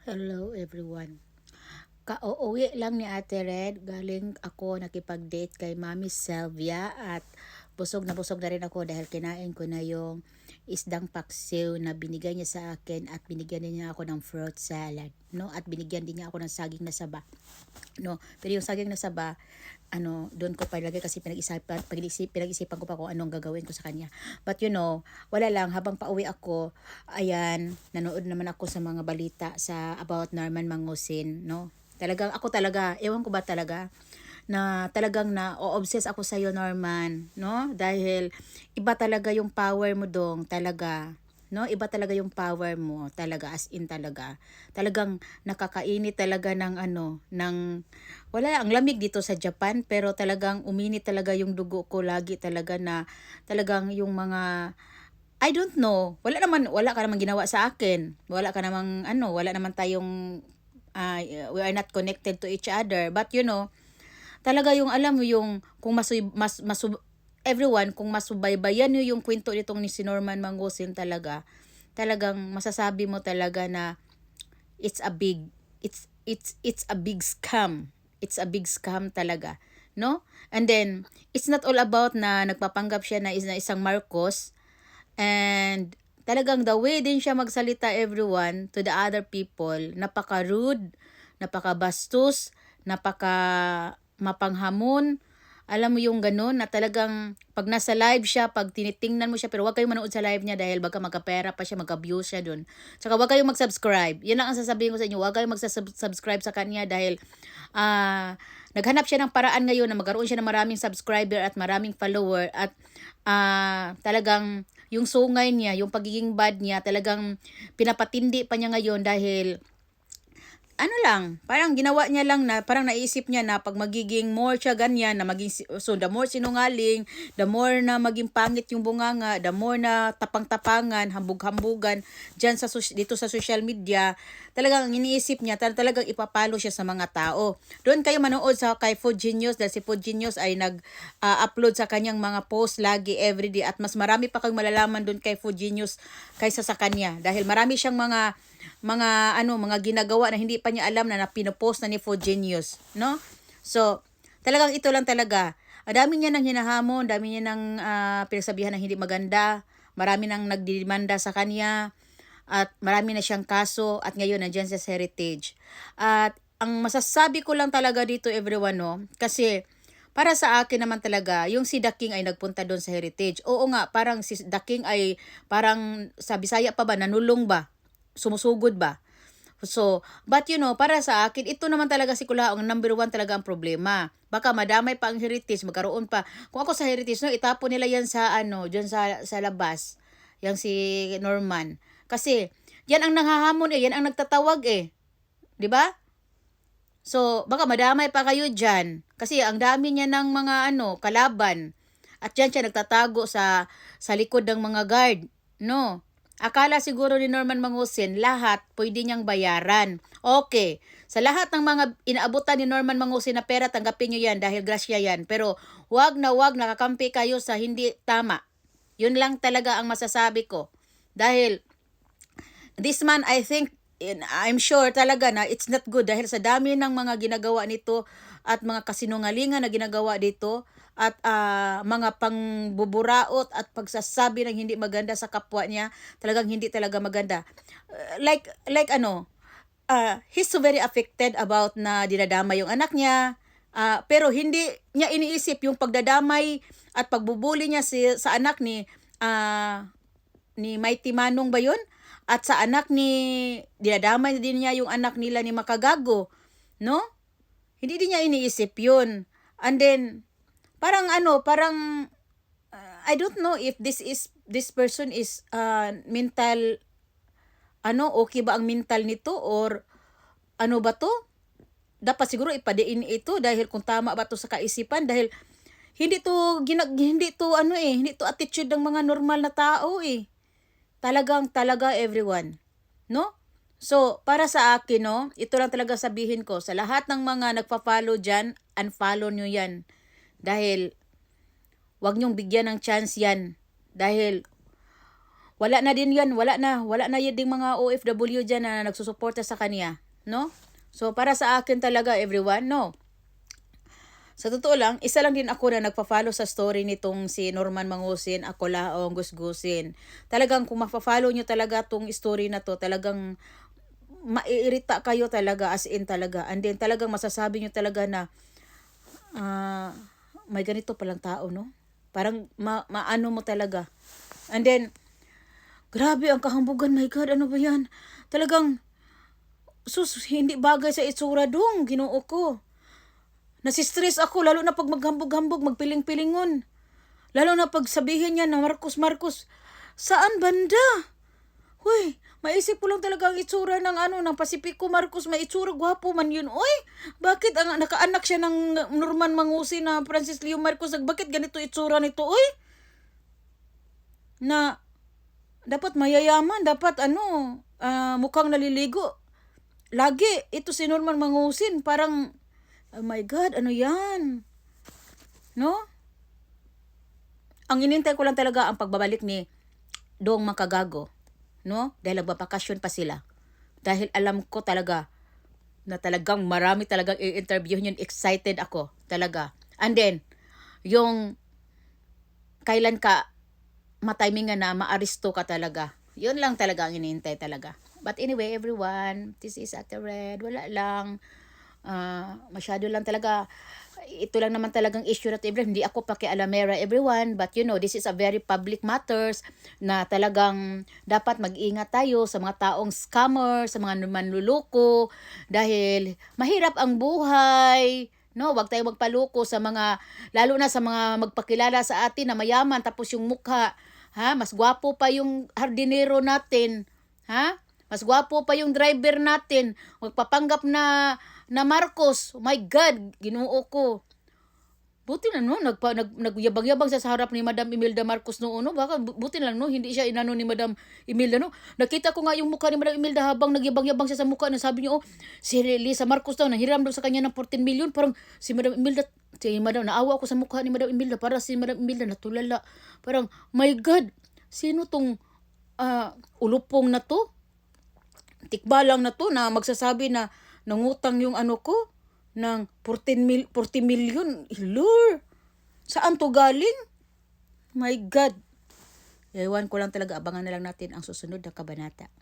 Hello everyone. Kauuwi lang ni Ate Red, galing ako nakipag-date kay Mami Selvia at busog na rin ako dahil kinain ko na yung isdang paksiw na binigay niya sa akin at binigyan din niya ako ng fruit salad, no? At binigyan din niya ako ng saging na saba, no? Pero yung saging na saba, doon ko palagay kasi pinag-isipan ko pa kung anong gagawin ko sa kanya. But wala lang, habang pauwi ako, ayan, nanood naman ako sa mga balita sa about Norman Mangusin, no? Talagang ako talaga, ewan ko ba talaga, na talagang na-obsess ako sa iyo Norman, no? Dahil iba talaga yung power mo dong, talaga. No, iba talaga yung power mo, talaga as in talaga. Talagang nakakainit talaga ng wala, ang lamig dito sa Japan pero talagang uminit talaga yung dugo ko lagi talaga na talagang yung mga I don't know. Wala ka naman ginawa sa akin. Wala ka namang wala naman tayong we are not connected to each other. But talaga yung alam mo yung kung everyone kung masubaybayan niyo yung kwento nitong ni si Norman Mangusin talaga, talagang masasabi mo talaga na it's a big it's a big scam. It's a big scam talaga, no? And then it's not all about na nagpapanggap siya na isang Marcos, and talagang the way din siya magsalita everyone to the other people, napaka-rude, napaka-bastos, mapanghamon. Alam mo yung ganun na talagang pag nasa live siya, pag tinitingnan mo siya, pero wag kayong manood sa live niya dahil baka magkapera pa siya, magka-views siya dun. Tsaka wag kayong mag-subscribe. Yan lang ang sasabihin ko sa inyo. Wag kayong mag-subscribe sa kanya dahil naghanap siya ng paraan ngayon na magkaroon siya ng maraming subscriber at maraming follower at talagang yung sungay niya, yung pagiging bad niya, talagang pinapatindi pa niya ngayon dahil parang ginawa niya lang na parang naisip niya na pag magiging more siya ganyan, na so the more sinungaling, the more na maging pangit yung bunganga, the more na tapang-tapangan, hambug-hambugan dito sa social media, talagang iniisip niya, talagang ipapalo siya sa mga tao. Doon kayo manood sa kay Food Genius dahil si Food Genius ay nag-upload sa kanyang mga post lagi everyday at mas marami pa kang malalaman doon kay Food Genius kaysa sa kanya dahil marami siyang mga ginagawa na hindi pa niya alam na pinopost na ni Food Genius, no? So, talagang ito lang talaga. Ang dami niya nang hinahamon, dami niya nang pinagsabihan ng hindi maganda, marami nang nagdidemanda sa kanya, at marami na siyang kaso, at ngayon nandiyan sa Heritage. At ang masasabi ko lang talaga dito everyone, no? Kasi para sa akin naman talaga, yung si The King ay nagpunta doon sa Heritage. Oo nga, parang si The King ay parang sa Bisaya pa ba, nanulong ba? Sumusugod ba? So, but para sa akin, ito naman talaga si Kulaong, number one talaga ang problema. Baka madamay pa ang Heritage, magkaroon pa. Kung ako sa Heritage, no, itapon nila yan sa diyan sa labas. Yang si Norman. Kasi yan ang nanghahamon yan ang nagtatawag 'di ba? So, baka madamay pa kayo diyan. Kasi ang dami niya ng mga kalaban. At diyan siya nagtatago sa likod ng mga guard, no? Akala siguro ni Norman Mangusin, lahat pwede niyang bayaran. Okay. Sa lahat ng mga inaabutan ni Norman Mangusin na pera, tanggapin niyo yan dahil grasya yan. Pero wag na wag nakakampi kayo sa hindi tama. Yun lang talaga ang masasabi ko. Dahil this man, I'm sure talaga na it's not good dahil sa dami ng mga ginagawa nito at mga kasinungalingan na ginagawa dito at mga pangbuburaot at pagsasabi ng hindi maganda sa kapwa niya, talagang hindi talaga maganda. He's so very affected about na dinadama yung anak niya, pero hindi niya iniisip yung pagdadamay at pagbubuli niya sa anak ni Mighty Manong ba yun? At sa anak dinadamay din niya yung anak nila ni Makagago, no? Hindi din niya iniisip yun. And then, parang, I don't know if this person is mental, okay ba ang mental nito or ano ba to? Dapat siguro ipadiin ito dahil kung tama ba to sa kaisipan dahil hindi to attitude ng mga normal na tao Talaga everyone, no? So, para sa akin, no, ito lang talaga sabihin ko, sa lahat ng mga nagpa-follow dyan, unfollow nyo yan. Dahil, wag nyong bigyan ng chance yan. Dahil, wala na din yan, wala na yun ding mga OFW dyan na nagsusuporta sa kanya, no? So, para sa akin talaga, everyone, no? Sa totoo lang, isa lang din ako na nagpa-follow sa story nitong si Norman Mangusin, Ako Laong Gusgusin. Talagang kung mapa-follow nyo talaga tong story na to, talagang maiirita kayo talaga, as in talaga. And then talagang masasabi nyo talaga na, may ganito palang tao, no? Parang maano mo talaga. And then, grabe ang kahambugan, my God, ano ba yan? Talagang, hindi bagay sa itsura dong, Ginoo ko. Nasistress ako, lalo na pag maghambog-hambog, magpiling-pilingon. Lalo na pag sabihin niya na Marcos, saan banda? Huy, maisip ko lang talaga ang itsura ng Pacifico Marcos, may itsura, gwapo man yun. Uy, bakit nakaanak siya ng Norman Mangusin na Francis Leo Marcos, bakit ganito itsura nito, uy? Na, dapat mayayaman, dapat mukhang naliligo. Lagi, ito si Norman Mangusin, parang, oh my God, ano yan? No? Ang inintay ko lang talaga ang pagbabalik ni Dong Makagago. No? Dahil nagbabakasyon pa sila. Dahil alam ko talaga na talagang marami talagang i-interview yun. Excited ako talaga. And then, yung kailan ka matimingan na maaresto ka talaga. Yun lang talaga ang inintay talaga. But anyway, everyone, this is Ate Red. Wala lang. Masyado lang talaga, ito lang naman talagang issue na everyone. Hindi ako pakialamera, everyone, but this is a very public matters na talagang dapat mag-ingat tayo sa mga taong scammer, sa mga manluloko, dahil mahirap ang buhay, no? Wag tayo magpaluko sa mga, lalo na sa mga magpakilala sa atin na mayaman, tapos yung mukha, mas gwapo pa yung hardinero natin, mas gwapo pa yung driver natin, magpapanggap na Marcos. Oh my God, Ginoo ko. Buti na nagyabang-yabang siya sa harap ni Madam Imelda Marcos noon, no? Baka buti lang, no? Hindi siya inano ni Madam Imelda, no? Nakita ko nga yung mukha ni Madam Imelda habang nagyabang-yabang siya sa mukha, na sabi niya, si Lisa Marcos daw, nahiram daw sa kanya ng 14 million. Parang si Madam Imelda, naawa ako sa mukha ni Madam Imelda, para si Madam Imelda natulala. Parang, my God, sino tong ulupong na to? Tikbalang na to na magsasabi na nangutang yung ko ng 40 million. Lord, saan to galing? My God. Ewan ko lang talaga, abangan na lang natin ang susunod na kabanata.